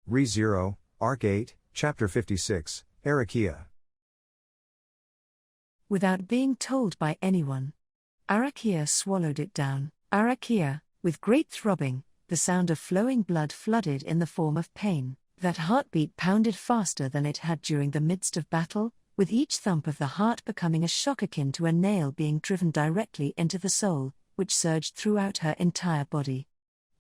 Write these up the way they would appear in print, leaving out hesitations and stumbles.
Re-Zero, Arc 8, Chapter 56, Arakiya. Without being told by anyone, Arakiya swallowed it down. Arakiya, with great throbbing, the sound of flowing blood flooded in the form of pain. That heartbeat pounded faster than it had during the midst of battle, with each thump of the heart becoming a shock akin to a nail being driven directly into the soul, which surged throughout her entire body.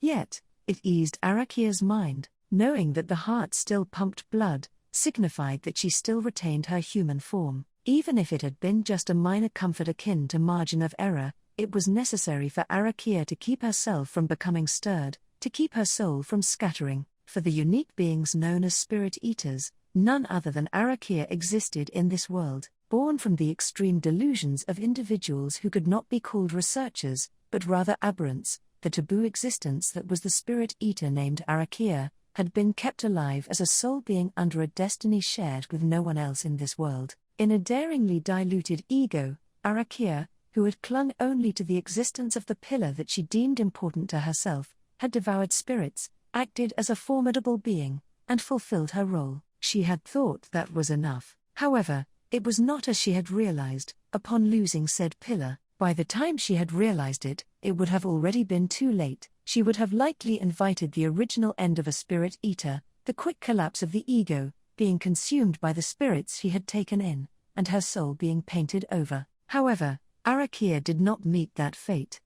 Yet, it eased Arakiya's mind, knowing that the heart still pumped blood, signified that she still retained her human form. Even if it had been just a minor comfort akin to margin of error, it was necessary for Arakiya to keep herself from becoming stirred, to keep her soul from scattering. For the unique beings known as spirit eaters, none other than Arakiya existed in this world, born from the extreme delusions of individuals who could not be called researchers, but rather aberrants. The taboo existence that was the spirit eater named Arakiya had been kept alive as a soul being under a destiny shared with no one else in this world. In a daringly diluted ego, Arakiya, who had clung only to the existence of the pillar that she deemed important to herself, had devoured spirits, acted as a formidable being, and fulfilled her role. She had thought that was enough. However, it was not as she had realized. Upon losing said pillar, by the time she had realized it, it would have already been too late. She would have likely invited the original end of a spirit eater, the quick collapse of the ego, being consumed by the spirits she had taken in, and her soul being painted over. However, Arakiya did not meet that fate.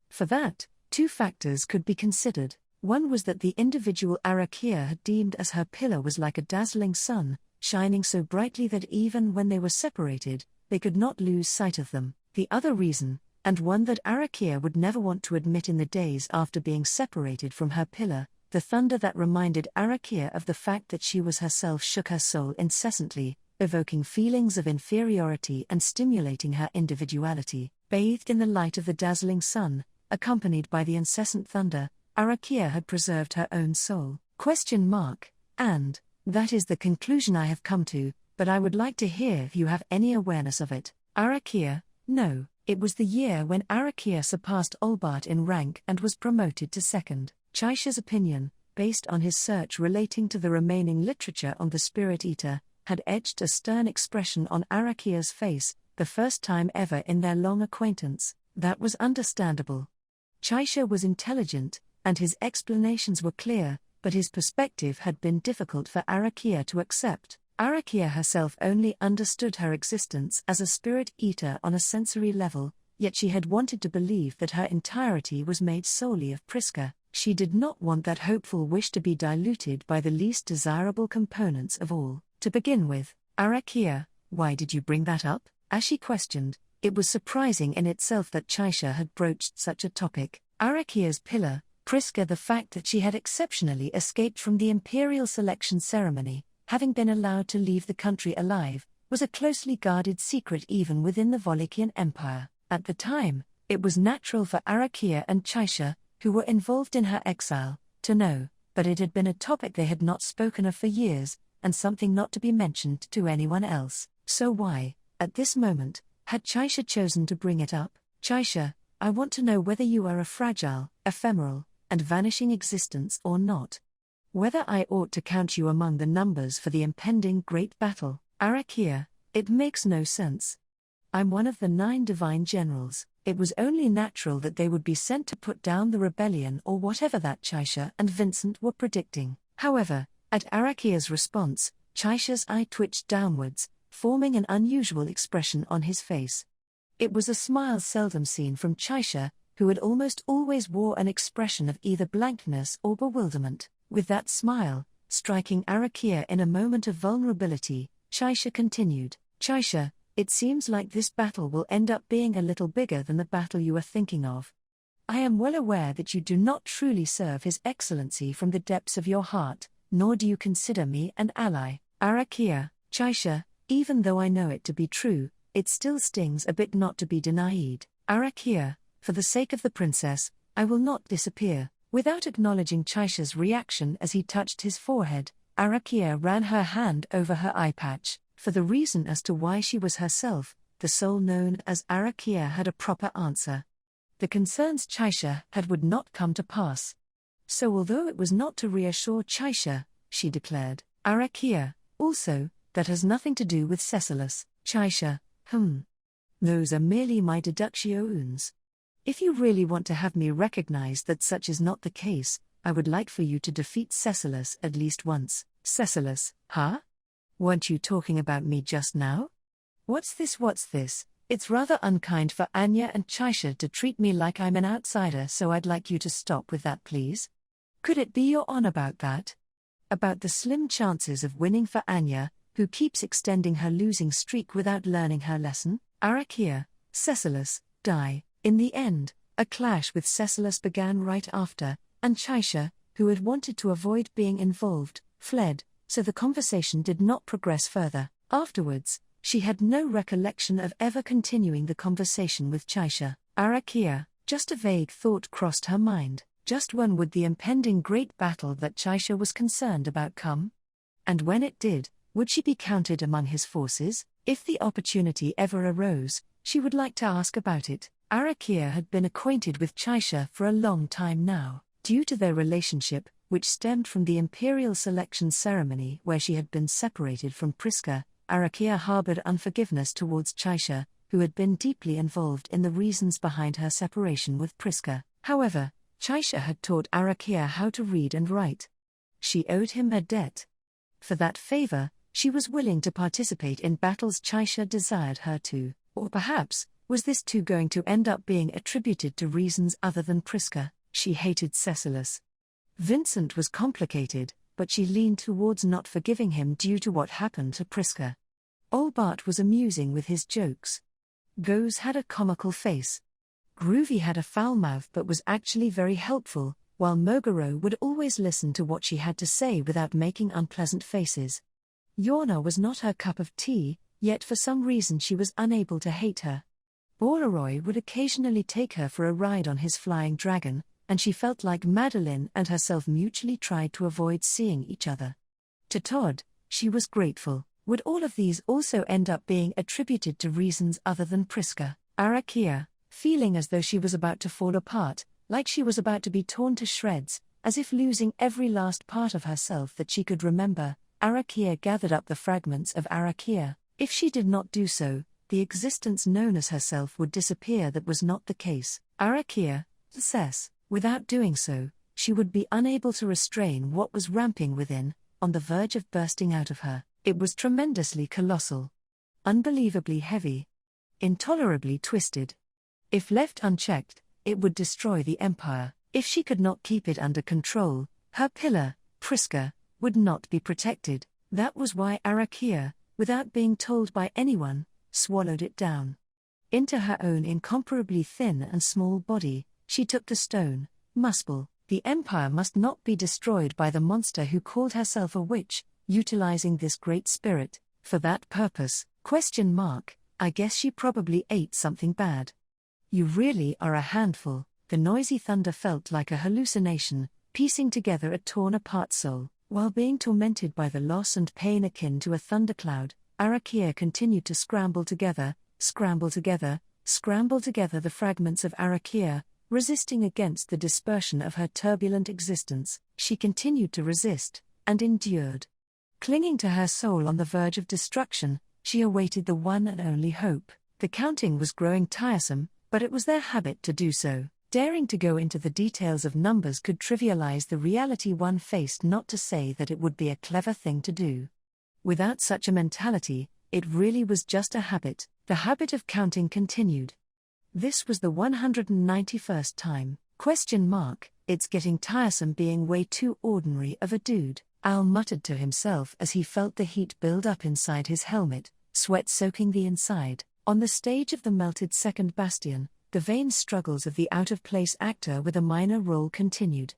For that, two factors could be considered. One was that the individual Arakiya had deemed as her pillar was like a dazzling sun, shining so brightly that even when they were separated, they could not lose sight of them. The other reason, and one that Arakiya would never want to admit in the days after being separated from her pillar, the thunder that reminded Arakiya of the fact that she was herself shook her soul incessantly, evoking feelings of inferiority and stimulating her individuality. Bathed in the light of the dazzling sun, accompanied by the incessant thunder, Arakiya had preserved her own soul. And, that is the conclusion I have come to, but I would like to hear if you have any awareness of it. Arakiya, no. It was the year when Arakiya surpassed Olbart in rank and was promoted to second. Chaisha's opinion, based on his search relating to the remaining literature on the Spirit Eater, had etched a stern expression on Arakiya's face, the first time ever in their long acquaintance. That was understandable. Chaisha was intelligent, and his explanations were clear, but his perspective had been difficult for Arakiya to accept. Arakiya herself only understood her existence as a spirit eater on a sensory level, yet she had wanted to believe that her entirety was made solely of Priska. She did not want that hopeful wish to be diluted by the least desirable components of all. To begin with, Arakiya, why did you bring that up? As she questioned, it was surprising in itself that Chaisha had broached such a topic. Arakiya's pillar, Priska, the fact that she had exceptionally escaped from the imperial selection ceremony, having been allowed to leave the country alive, was a closely guarded secret even within the Volikian Empire. At the time, it was natural for Arakiya and Chaisha, who were involved in her exile, to know, but it had been a topic they had not spoken of for years, and something not to be mentioned to anyone else. So why, at this moment, had Chaisha chosen to bring it up? Chaisha, I want to know whether you are a fragile, ephemeral, and vanishing existence or not. Whether I ought to count you among the numbers for the impending great battle. Arakiya, it makes no sense. I'm one of the 9 divine generals. It was only natural that they would be sent to put down the rebellion or whatever that Chaisha and Vincent were predicting. However, at Arakiya's response, Chaisha's eye twitched downwards, forming an unusual expression on his face. It was a smile seldom seen from Chaisha, who had almost always wore an expression of either blankness or bewilderment. With that smile, striking Arakiya in a moment of vulnerability, Chaisha continued, Chaisha, it seems like this battle will end up being a little bigger than the battle you are thinking of. I am well aware that you do not truly serve His Excellency from the depths of your heart, nor do you consider me an ally. Arakiya, Chaisha, even though I know it to be true, it still stings a bit not to be denied. Arakiya, for the sake of the princess, I will not disappear. Without acknowledging Chaisha's reaction as he touched his forehead, Arakiya ran her hand over her eye patch. For the reason as to why she was herself, the soul known as Arakiya had a proper answer. The concerns Chaisha had would not come to pass. So although it was not to reassure Chaisha, she declared. Arakiya, also, that has nothing to do with Cecilus, Chaisha, Those are merely my deductions. If you really want to have me recognize that such is not the case, I would like for you to defeat Cecilus at least once. Cecilus, huh? Weren't you talking about me just now? What's this? It's rather unkind for Anya and Chaisha to treat me like I'm an outsider, so I'd like you to stop with that, please. Could it be you're on about that? About the slim chances of winning for Anya, who keeps extending her losing streak without learning her lesson? Arakiya, Cecilus, die. In the end, a clash with Cecilus began right after, and Chaisha, who had wanted to avoid being involved, fled, so the conversation did not progress further. Afterwards, she had no recollection of ever continuing the conversation with Chaisha. Arakiya, just a vague thought crossed her mind. Just when would the impending great battle that Chaisha was concerned about come? And when it did, would she be counted among his forces? If the opportunity ever arose, she would like to ask about it. Arakiya had been acquainted with Chaisha for a long time now. Due to their relationship, which stemmed from the imperial selection ceremony where she had been separated from Priska, Arakiya harbored unforgiveness towards Chaisha, who had been deeply involved in the reasons behind her separation with Priska. However, Chaisha had taught Arakiya how to read and write. She owed him a debt. For that favor, she was willing to participate in battles Chaisha desired her to. Or perhaps, was this too going to end up being attributed to reasons other than Priska? She hated Cecilus. Vincent was complicated, but she leaned towards not forgiving him due to what happened to Priska. Olbart was amusing with his jokes. Goze had a comical face. Groovy had a foul mouth but was actually very helpful, while Moguro would always listen to what she had to say without making unpleasant faces. Yorna was not her cup of tea, yet for some reason she was unable to hate her. Borleroy would occasionally take her for a ride on his flying dragon, and she felt like Madeline and herself mutually tried to avoid seeing each other. To Todd, she was grateful. Would all of these also end up being attributed to reasons other than Priska? Arakiya, feeling as though she was about to fall apart, like she was about to be torn to shreds, as if losing every last part of herself that she could remember, Arakiya gathered up the fragments of Arakiya. If she did not do so, the existence known as herself would disappear. That was not the case. Arakiya, says, without doing so, she would be unable to restrain what was ramping within, on the verge of bursting out of her. It was tremendously colossal. Unbelievably heavy. Intolerably twisted. If left unchecked, it would destroy the empire. If she could not keep it under control, her pillar, Priska, would not be protected. That was why Arakiya, without being told by anyone, swallowed it down. Into her own incomparably thin and small body, she took the stone, Muspel. The empire must not be destroyed by the monster who called herself a witch, utilizing this great spirit, for that purpose, ? I guess she probably ate something bad. You really are a handful. The noisy thunder felt like a hallucination, piecing together a torn-apart soul. While being tormented by the loss and pain akin to a thundercloud, Arakiya continued to scramble together the fragments of Arakiya, resisting against the dispersion of her turbulent existence. She continued to resist, and endured. Clinging to her soul on the verge of destruction, she awaited the one and only hope. The counting was growing tiresome, but it was their habit to do so. Daring to go into the details of numbers could trivialize the reality one faced, not to say that it would be a clever thing to do. Without such a mentality, it really was just a habit. The habit of counting continued. This was the 191st time. ? It's getting tiresome being way too ordinary of a dude, Al muttered to himself as he felt the heat build up inside his helmet, sweat soaking the inside. On the stage of the melted second bastion, the vain struggles of the out-of-place actor with a minor role continued.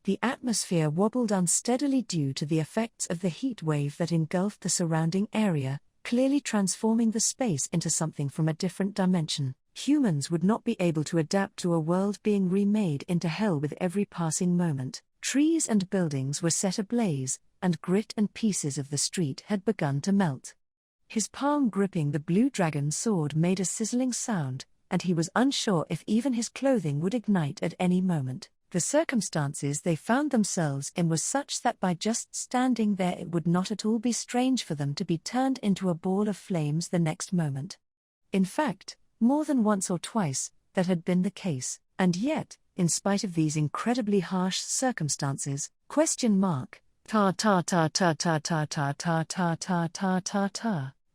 The atmosphere wobbled unsteadily due to the effects of the heat wave that engulfed the surrounding area, clearly transforming the space into something from a different dimension. Humans would not be able to adapt to a world being remade into hell with every passing moment. Trees and buildings were set ablaze, and grit and pieces of the street had begun to melt. His palm gripping the blue dragon's sword made a sizzling sound, and he was unsure if even his clothing would ignite at any moment. The circumstances they found themselves in was such that by just standing there it would not at all be strange for them to be turned into a ball of flames the next moment. In fact, more than once or twice, that had been the case, and yet, in spite of these incredibly harsh circumstances,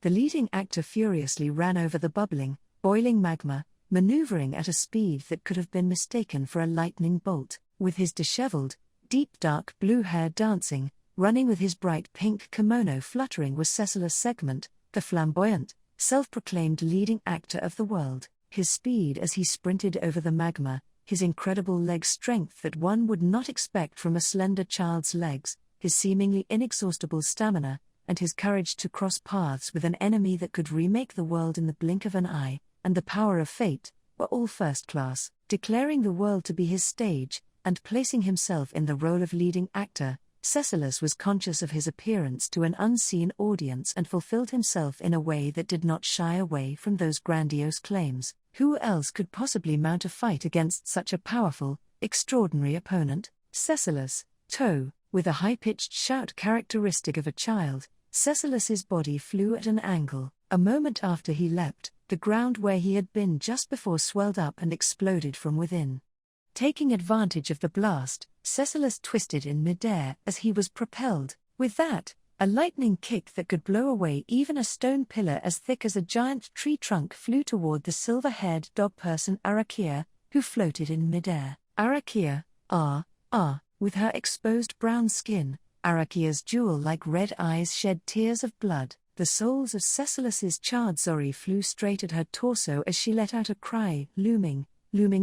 the leading actor furiously ran over the bubbling, boiling magma, maneuvering at a speed that could have been mistaken for a lightning bolt, with his disheveled, deep dark blue hair dancing, running with his bright pink kimono fluttering was Cecilus Segment, the flamboyant, self-proclaimed leading actor of the world. His speed as he sprinted over the magma, his incredible leg strength that one would not expect from a slender child's legs, his seemingly inexhaustible stamina, and his courage to cross paths with an enemy that could remake the world in the blink of an eye, and the power of fate, were all first class. Declaring the world to be his stage, and placing himself in the role of leading actor, Cecilus was conscious of his appearance to an unseen audience and fulfilled himself in a way that did not shy away from those grandiose claims. Who else could possibly mount a fight against such a powerful, extraordinary opponent? Cecilus, toe, with a high-pitched shout characteristic of a child, Cecilus's body flew at an angle. A moment after he leapt, the ground where he had been just before swelled up and exploded from within. Taking advantage of the blast, Cecilus twisted in midair as he was propelled. With that, a lightning kick that could blow away even a stone pillar as thick as a giant tree trunk flew toward the silver-haired dog-person Arakiya, who floated in midair. Arakiya, with her exposed brown skin, Arakiya's jewel-like red eyes shed tears of blood. The soles of Cecilus's charred zori flew straight at her torso as she let out a cry, looming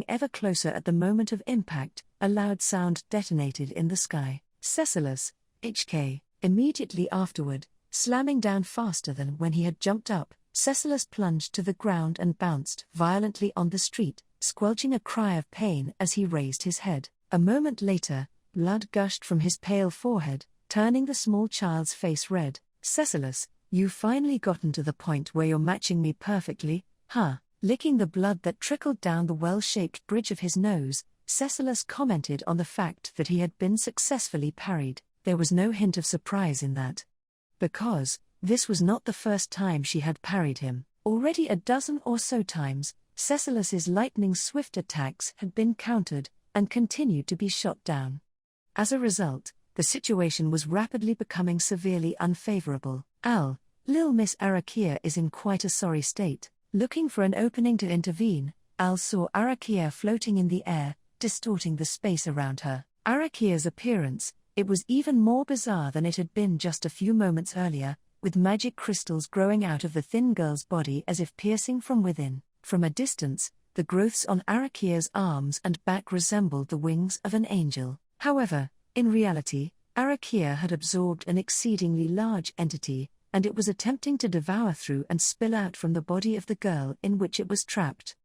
ever closer at the moment of impact. A loud sound detonated in the sky. Cecilus, HK. Immediately afterward, slamming down faster than when he had jumped up, Cecilus plunged to the ground and bounced violently on the street, squelching a cry of pain as he raised his head. A moment later, blood gushed from his pale forehead, turning the small child's face red. Cecilus, you've finally gotten to the point where you're matching me perfectly, huh? Licking the blood that trickled down the well-shaped bridge of his nose, Cecilus commented on the fact that he had been successfully parried. There was no hint of surprise in that. Because, this was not the first time she had parried him. Already a dozen or so times, Cecilus's lightning-swift attacks had been countered, and continued to be shot down. As a result, the situation was rapidly becoming severely unfavorable. Lil Miss Arakiya is in quite a sorry state. Looking for an opening to intervene, Al saw Arakiya floating in the air, distorting the space around her. Arakiya's appearance, it was even more bizarre than it had been just a few moments earlier, with magic crystals growing out of the thin girl's body as if piercing from within. From a distance, the growths on Arakiya's arms and back resembled the wings of an angel. However, in reality, Arakiya had absorbed an exceedingly large entity, and it was attempting to devour through and spill out from the body of the girl in which it was trapped.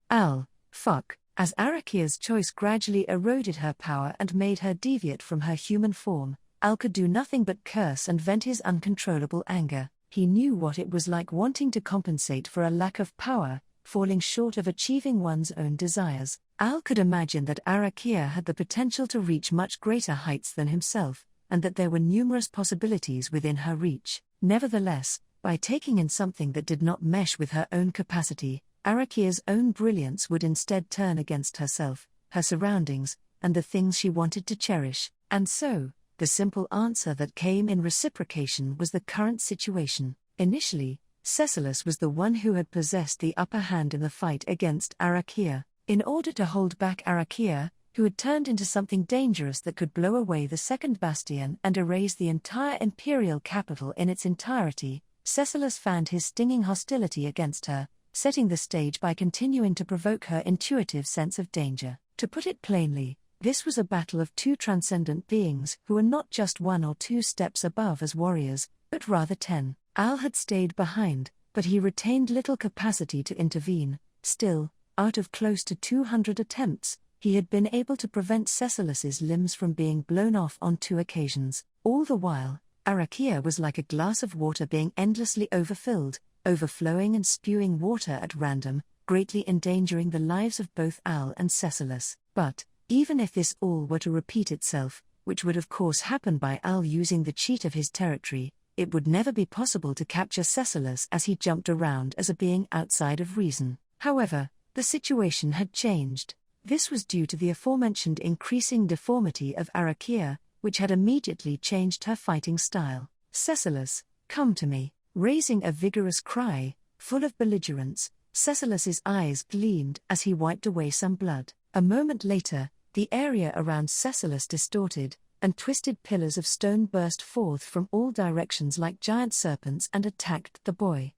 As Arakiya's choice gradually eroded her power and made her deviate from her human form, Al could do nothing but curse and vent his uncontrollable anger. He knew what it was like wanting to compensate for a lack of power, falling short of achieving one's own desires. Al could imagine that Arakiya had the potential to reach much greater heights than himself, and that there were numerous possibilities within her reach. Nevertheless, by taking in something that did not mesh with her own capacity, Arakiya's own brilliance would instead turn against herself, her surroundings, and the things she wanted to cherish. And so, the simple answer that came in reciprocation was the current situation. Initially, Cecilus was the one who had possessed the upper hand in the fight against Arakiya. In order to hold back Arakiya, who had turned into something dangerous that could blow away the second bastion and erase the entire imperial capital in its entirety, Cecilus fanned his stinging hostility against her, setting the stage by continuing to provoke her intuitive sense of danger. To put it plainly, this was a battle of two transcendent beings who were not just 1 or 2 steps above as warriors, but rather 10. Al had stayed behind, but he retained little capacity to intervene. Still, out of close to 200 attempts, he had been able to prevent Cecilus's limbs from being blown off on 2 occasions. All the while, Arakiya was like a glass of water being endlessly overfilled, overflowing and spewing water at random, greatly endangering the lives of both Al and Cecilus. But, Even if this all were to repeat itself, which would of course happen by Al using the cheat of his territory, it would never be possible to capture Cecilus as he jumped around as a being outside of reason. However, the situation had changed. This was due to the aforementioned increasing deformity of Arakiya, which had immediately changed her fighting style. "Cecilus, come to me." Raising a vigorous cry, full of belligerence, Cecilus's eyes gleamed as he wiped away some blood. A moment later, the area around Cecilus distorted, and twisted pillars of stone burst forth from all directions like giant serpents and attacked the boy.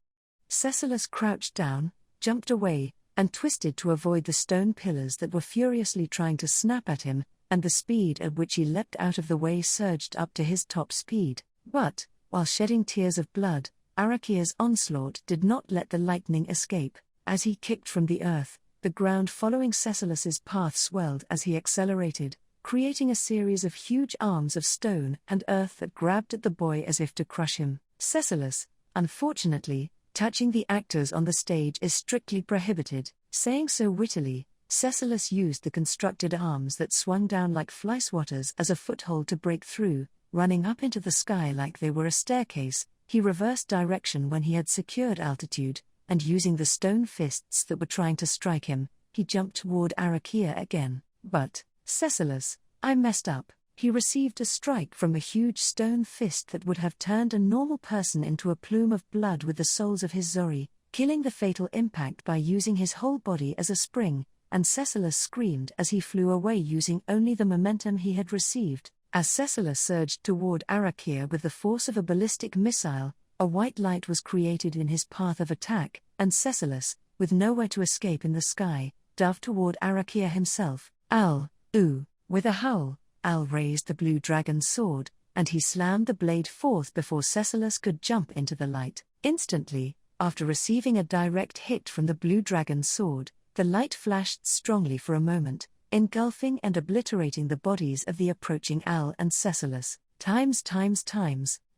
Cecilus crouched down, jumped away, and twisted to avoid the stone pillars that were furiously trying to snap at him, and the speed at which he leapt out of the way surged up to his top speed. But, while shedding tears of blood, Arakiya's onslaught did not let the lightning escape. As he kicked from the earth, the ground following Cecilus's path swelled as he accelerated, creating a series of huge arms of stone and earth that grabbed at the boy as if to crush him. Cecilus, unfortunately, touching the actors on the stage is strictly prohibited. Saying so wittily, Cecilus used the constructed arms that swung down like fly swatters as a foothold to break through. Running up into the sky like they were a staircase, he reversed direction when he had secured altitude, and using the stone fists that were trying to strike him, he jumped toward Arakiya again. But, "Cecilus, I messed up." He received a strike from a huge stone fist that would have turned a normal person into a plume of blood with the soles of his zori, killing the fatal impact by using his whole body as a spring, and Cecilus screamed as he flew away using only the momentum he had received. As Cecilus surged toward Arakiya with the force of a ballistic missile, a white light was created in his path of attack, and Cecilus, with nowhere to escape in the sky, dove toward Arakiya himself. "Al, ooh!" With a howl, Al raised the blue dragon's sword, and he slammed the blade forth before Cecilus could jump into the light. Instantly, after receiving a direct hit from the blue dragon's sword, the light flashed strongly for a moment, engulfing and obliterating the bodies of the approaching Al and Cecilus. Times.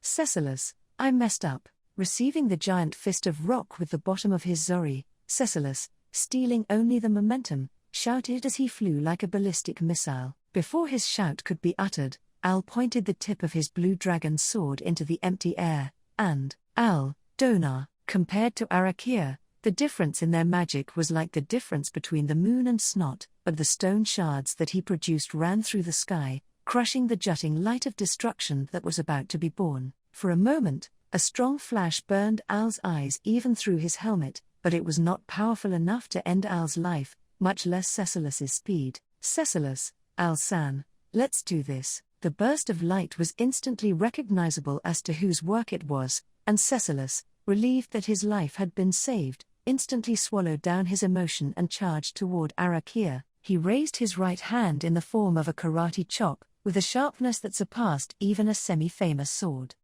"Cecilus, I messed up." Receiving the giant fist of rock with the bottom of his zori, Cecilus, stealing only the momentum, shouted as he flew like a ballistic missile. Before his shout could be uttered, Al pointed the tip of his blue dragon's sword into the empty air, and, Al, Donar, compared to Arakiya, the difference in their magic was like the difference between the moon and snot, but the stone shards that he produced ran through the sky, crushing the jutting light of destruction that was about to be born. For a moment, a strong flash burned Al's eyes even through his helmet, but it was not powerful enough to end Al's life, much less Cecilus's speed. "Cecilus, Al-san, let's do this." The burst of light was instantly recognizable as to whose work it was, and Cecilus, relieved that his life had been saved, instantly swallowed down his emotion and charged toward Arakiya. He raised his right hand in the form of a karate chop, with a sharpness that surpassed even a semi-famous sword.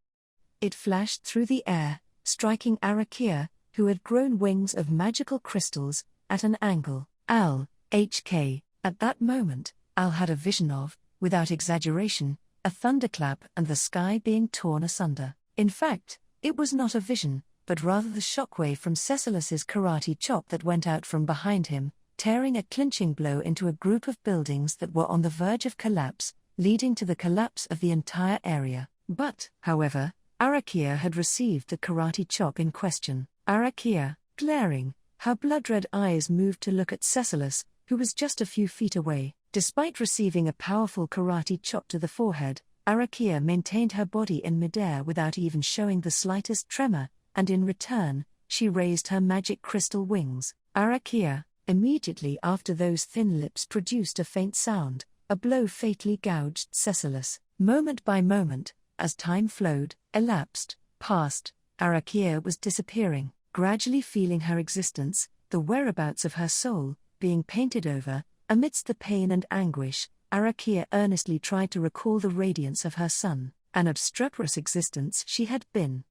It flashed through the air, striking Arakiya, who had grown wings of magical crystals, at an angle. Al, HK. At that moment, Al had a vision of, without exaggeration, a thunderclap and the sky being torn asunder. In fact, it was not a vision, but rather the shockwave from Cecilus's karate chop that went out from behind him, tearing a clinching blow into a group of buildings that were on the verge of collapse, leading to the collapse of the entire area. But, however, Arakiya had received the karate chop in question. Arakiya, glaring, her blood-red eyes moved to look at Cecilus, who was just a few feet away. Despite receiving a powerful karate chop to the forehead, Arakiya maintained her body in midair without even showing the slightest tremor, and in return, she raised her magic crystal wings. Arakiya, immediately after those thin lips produced a faint sound, a blow fatally gouged Cecilus. Moment by moment, as time flowed, elapsed, passed, Arakiya was disappearing, gradually feeling her existence, the whereabouts of her soul, being painted over. Amidst the pain and anguish, Arakiya earnestly tried to recall the radiance of her son, an obstreperous existence she had been.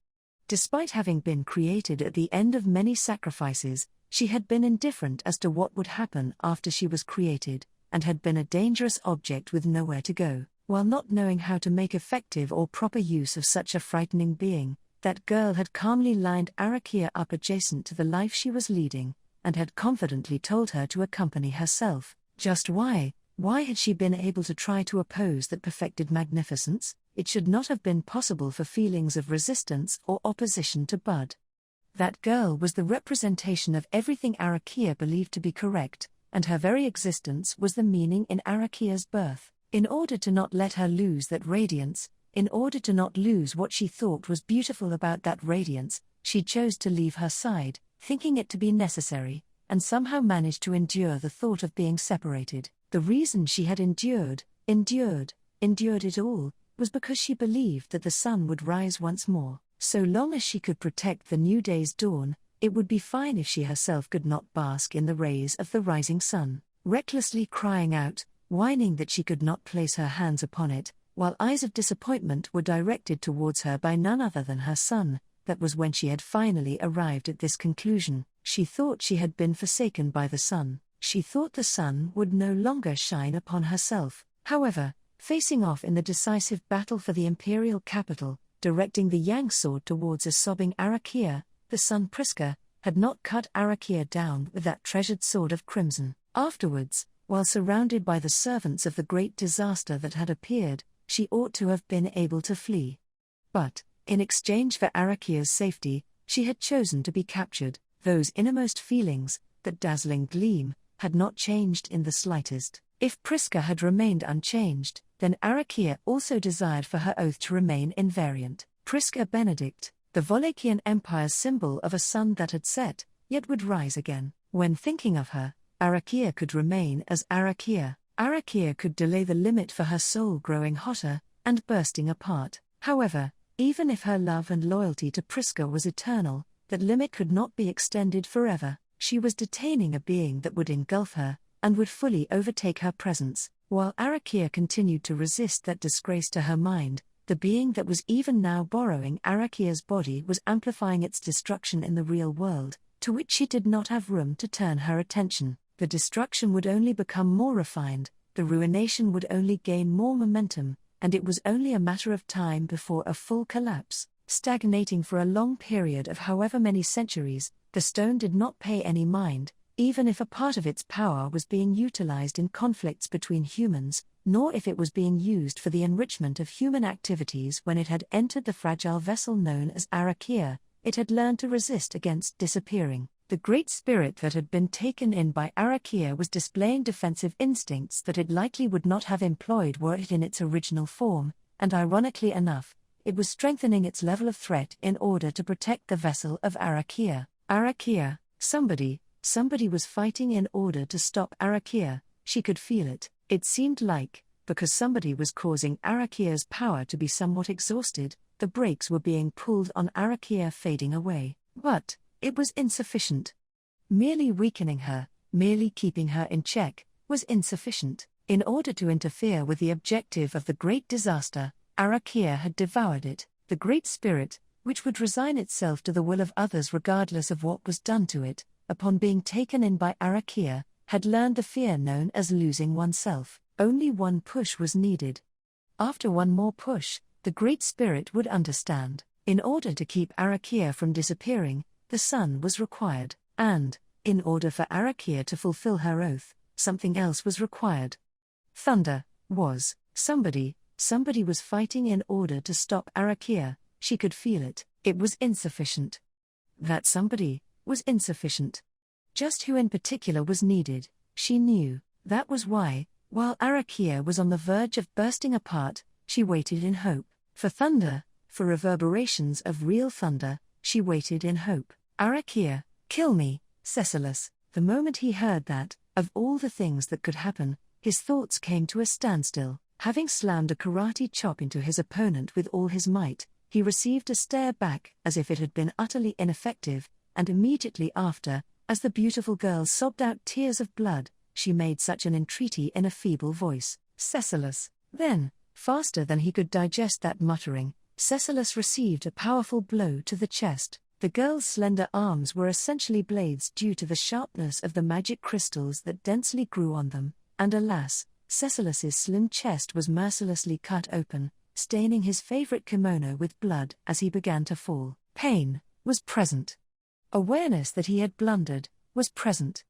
Despite having been created at the end of many sacrifices, she had been indifferent as to what would happen after she was created, and had been a dangerous object with nowhere to go. While not knowing how to make effective or proper use of such a frightening being, that girl had calmly lined Arakiya up adjacent to the life she was leading, and had confidently told her to accompany herself. Just why, Why had she been able to try to oppose that perfected magnificence? It should not have been possible for feelings of resistance or opposition to bud. That girl was the representation of everything Arakiya believed to be correct, and her very existence was the meaning in Arakiya's birth. In order to not let her lose that radiance, in order to not lose what she thought was beautiful about that radiance, she chose to leave her side, thinking it to be necessary, and somehow managed to endure the thought of being separated. The reason she had endured it all, was because she believed that the sun would rise once more. So long as she could protect the new day's dawn, it would be fine if she herself could not bask in the rays of the rising sun. Recklessly crying out, whining that she could not place her hands upon it, while eyes of disappointment were directed towards her by none other than her son, that was when she had finally arrived at this conclusion. She thought she had been forsaken by the sun. She thought the sun would no longer shine upon herself. However, facing off in the decisive battle for the imperial capital, directing the yang sword towards a sobbing Arakiya, the son Priska had not cut Arakiya down with that treasured sword of crimson. Afterwards, while surrounded by the servants of the great disaster that had appeared, she ought to have been able to flee. But, in exchange for Arakiya's safety, she had chosen to be captured. Those innermost feelings, that dazzling gleam, had not changed in the slightest. If Priska had remained unchanged, then Arakiya also desired for her oath to remain invariant. Priska Benedict, the Wallachian Empire's symbol of a sun that had set, yet would rise again. When thinking of her, Arakiya could remain as Arakiya. Arakiya could delay the limit for her soul growing hotter and bursting apart. However, even if her love and loyalty to Priska was eternal, that limit could not be extended forever. She was detaining a being that would engulf her, and would fully overtake her presence. While Arakiya continued to resist that disgrace to her mind, the being that was even now borrowing Arakiya's body was amplifying its destruction in the real world, to which she did not have room to turn her attention. The destruction would only become more refined, the ruination would only gain more momentum, and it was only a matter of time before a full collapse. Stagnating for a long period of however many centuries, the stone did not pay any mind, even if a part of its power was being utilized in conflicts between humans, nor if it was being used for the enrichment of human activities. When it had entered the fragile vessel known as Arakiya, it had learned to resist against disappearing. The great spirit that had been taken in by Arakiya was displaying defensive instincts that it likely would not have employed were it in its original form, and ironically enough, it was strengthening its level of threat in order to protect the vessel of Arakiya. Arakiya, somebody was fighting in order to stop Arakiya. She could feel it. It seemed like, because somebody was causing Arakiya's power to be somewhat exhausted, the brakes were being pulled on Arakiya fading away. But it was insufficient. Merely weakening her, merely keeping her in check, was insufficient. In order to interfere with the objective of the great disaster, Arakiya had devoured it. The great spirit, which would resign itself to the will of others regardless of what was done to it, upon being taken in by Arakiya, had learned the fear known as losing oneself. Only one push was needed. After one more push, the great spirit would understand. In order to keep Arakiya from disappearing, the sun was required, and, in order for Arakiya to fulfill her oath, something else was required. Thunder was. Somebody was fighting in order to stop Arakiya. She could feel it. It was insufficient. That somebody was insufficient. Just who in particular was needed, she knew. That was why, while Arakiya was on the verge of bursting apart, she waited in hope. For thunder, for reverberations of real thunder, she waited in hope. Arakiya, kill me, Cecilus. The moment he heard that, of all the things that could happen, his thoughts came to a standstill. Having slammed a karate chop into his opponent with all his might, he received a stare back as if it had been utterly ineffective, and immediately after, as the beautiful girl sobbed out tears of blood, she made such an entreaty in a feeble voice. Cecilus. Then, faster than he could digest that muttering, Cecilus received a powerful blow to the chest. The girl's slender arms were essentially blades due to the sharpness of the magic crystals that densely grew on them, and alas, Cecilus's slim chest was mercilessly cut open, staining his favorite kimono with blood as he began to fall. Pain was present. Awareness that he had blundered was present.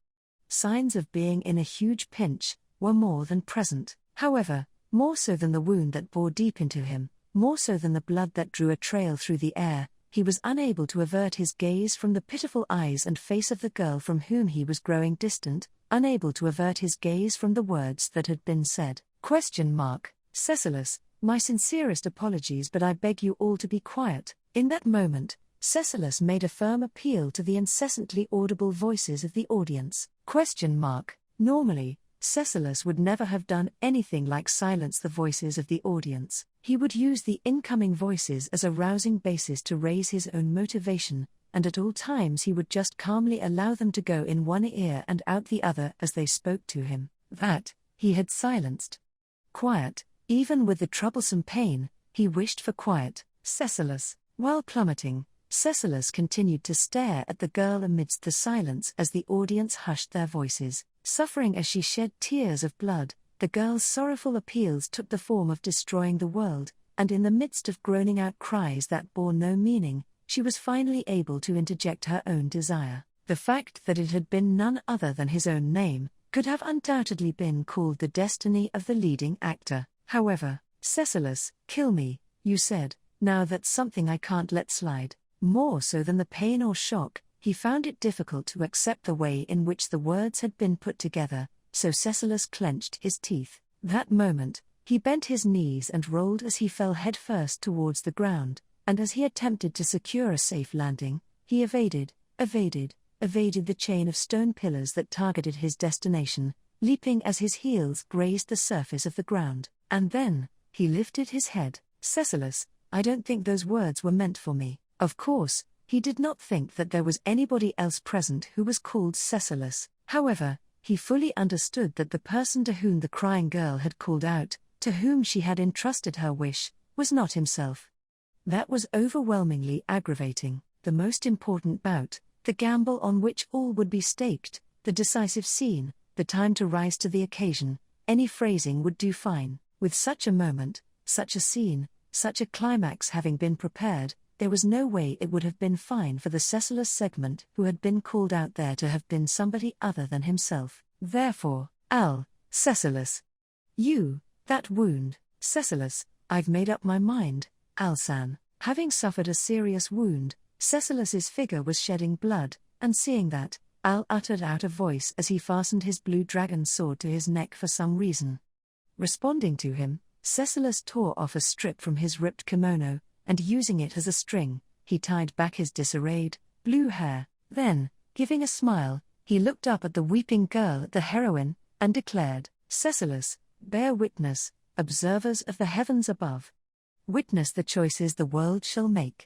Signs of being in a huge pinch were more than present. However, more so than the wound that bore deep into him, more so than the blood that drew a trail through the air, he was unable to avert his gaze from the pitiful eyes and face of the girl from whom he was growing distant, unable to avert his gaze from the words that had been said. Cecilus, my sincerest apologies, but I beg you all to be quiet. In that moment, Cecilus made a firm appeal to the incessantly audible voices of the audience. Normally, Cecilus would never have done anything like silence the voices of the audience. He would use the incoming voices as a rousing basis to raise his own motivation, and at all times he would just calmly allow them to go in one ear and out the other as they spoke to him. That, he had silenced. Quiet, even with the troublesome pain, he wished for quiet. Cecilus, while plummeting, Cecilus continued to stare at the girl amidst the silence as the audience hushed their voices. Suffering as she shed tears of blood, the girl's sorrowful appeals took the form of destroying the world, and in the midst of groaning out cries that bore no meaning, she was finally able to interject her own desire. The fact that it had been none other than his own name could have undoubtedly been called the destiny of the leading actor. However, Cecilus, kill me, you said. Now that's something I can't let slide. More so than the pain or shock, he found it difficult to accept the way in which the words had been put together, so Cecilus clenched his teeth. That moment, he bent his knees and rolled as he fell headfirst towards the ground, and as he attempted to secure a safe landing, he evaded the chain of stone pillars that targeted his destination, leaping as his heels grazed the surface of the ground. And then, he lifted his head. Cecilus, I don't think those words were meant for me. Of course, he did not think that there was anybody else present who was called Cecilus. However, he fully understood that the person to whom the crying girl had called out, to whom she had entrusted her wish, was not himself. That was overwhelmingly aggravating. The most important bout, the gamble on which all would be staked, the decisive scene, the time to rise to the occasion, any phrasing would do fine. With such a moment, such a scene, such a climax having been prepared, there was no way it would have been fine for the Cecilus segment who had been called out there to have been somebody other than himself. Therefore, Cecilus. You, that wound. Cecilus, I've made up my mind, Alsan. Having suffered a serious wound, Cecilus's figure was shedding blood, and seeing that, Al uttered out a voice as he fastened his blue dragon sword to his neck for some reason. Responding to him, Cecilus tore off a strip from his ripped kimono, and using it as a string, he tied back his disarrayed, blue hair. Then, giving a smile, he looked up at the weeping girl, the heroine, and declared, Cecilus, bear witness, observers of the heavens above. Witness the choices the world shall make.